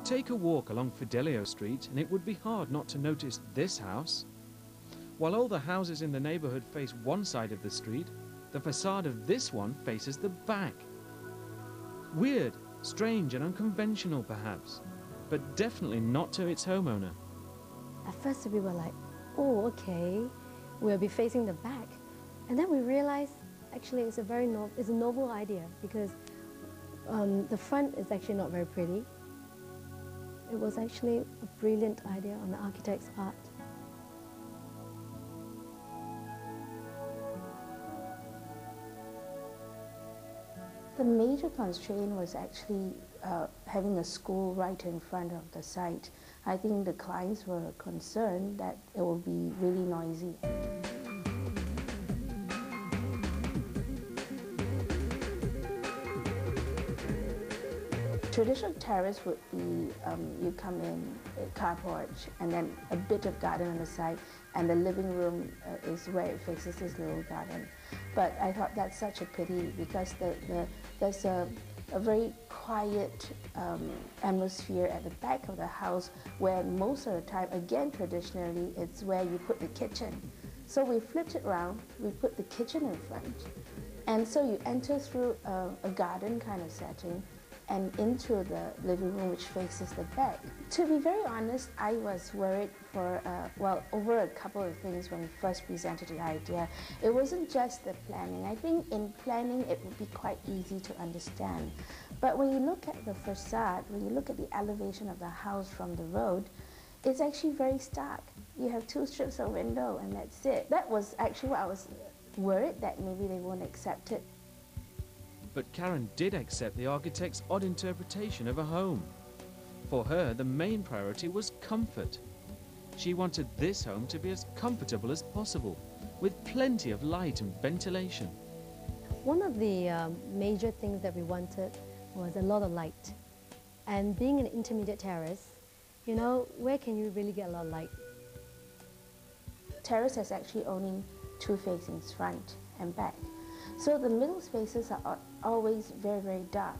Take a walk along Fidelio Street and it would be hard not to notice this house. While all the houses in the neighborhood face one side of the street, the facade of this one faces the back. Weird, strange and unconventional perhaps, but definitely not to its homeowner. At first we were like, oh, okay, we'll be facing the back. And then we realized actually it's a novel idea because the front is actually not very pretty. It was actually a brilliant idea on the architect's part. The major constraint was actually having a school right in front of the site. I think the clients were concerned that it would be really noisy. Traditional terrace would be you come in, a car porch, and then a bit of garden on the side, and the living room is where it faces this little garden. But I thought that's such a pity because there's a very quiet atmosphere at the back of the house where most of the time, again traditionally, it's where you put the kitchen. So we flipped it around, we put the kitchen in front, and so you enter through a garden kind of setting and into the living room which faces the back. To be very honest, I was worried for, over a couple of things when we first presented the idea. It wasn't just the planning. I think in planning it would be quite easy to understand. But when you look at the facade, when you look at the elevation of the house from the road, it's actually very stark. You have 2 strips of window and that's it. That was actually what I was worried that maybe they won't accept it. But Karen did accept the architect's odd interpretation of a home. For her, the main priority was comfort. She wanted this home to be as comfortable as possible, with plenty of light and ventilation. One of the major things that we wanted was a lot of light. And being an intermediate terrace, you know, where can you really get a lot of light? Terrace has actually only 2 facings, front and back. So the middle spaces are always very, very dark.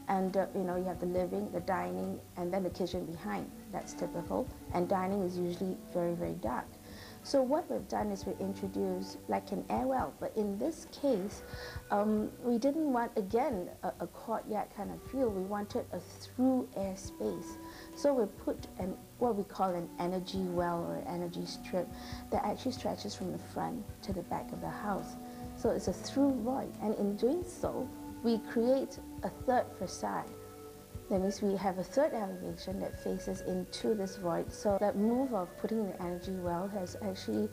And you know, you have the living, the dining, and then the kitchen behind. That's typical. And dining is usually very, very dark. So what we've done is we introduced like an air well. But in this case, we didn't want, again, a courtyard kind of feel. We wanted a through air space. So we put what we call an energy well or energy strip that actually stretches from the front to the back of the house. So it's a through void, and in doing so, we create a third facade. That means we have a third elevation that faces into this void. So that move of putting the energy well has actually,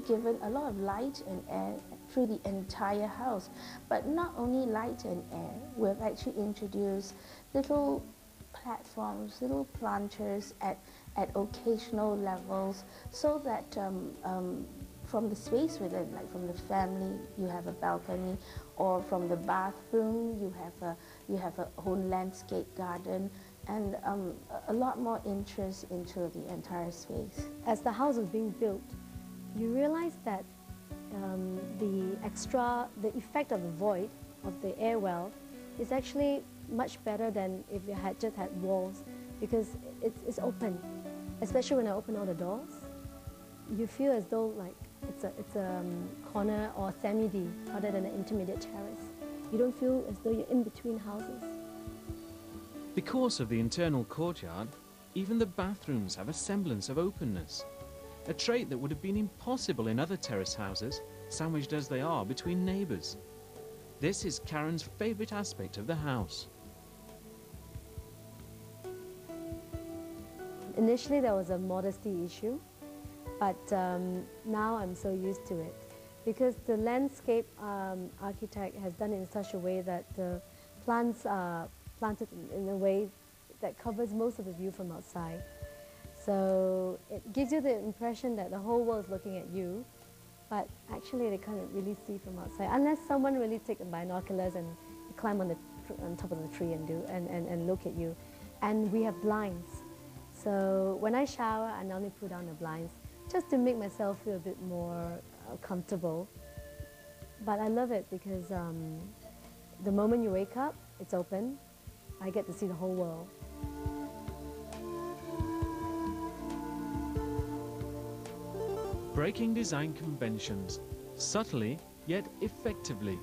given a lot of light and air through the entire house. But not only light and air, we've actually introduced little platforms, little planters at occasional levels, so that from the space within, like from the family, you have a balcony, or from the bathroom, you have a whole landscape garden, and a lot more interest into the entire space. As the house was being built, you realize that the effect of the void, of the air well, is actually much better than if you had just had walls, because it's open. Especially when I open all the doors, you feel as though like it's a corner or semi-D rather than an intermediate terrace. You don't feel as though you're in between houses. Because of the internal courtyard, even the bathrooms have a semblance of openness, a trait that would have been impossible in other terrace houses, sandwiched as they are between neighbours. This is Karen's favourite aspect of the house. Initially there was a modesty issue, but now I'm so used to it because the landscape architect has done it in such a way that the plants are planted in a way that covers most of the view from outside. So it gives you the impression that the whole world is looking at you, but actually they can't really see from outside unless someone really takes the binoculars and climb on top of the tree and look at you. And we have blinds. So when I shower, I normally put down the blinds just to make myself feel a bit more comfortable. But I love it because the moment you wake up, it's open. I get to see the whole world. breaking design conventions, subtly yet effectively.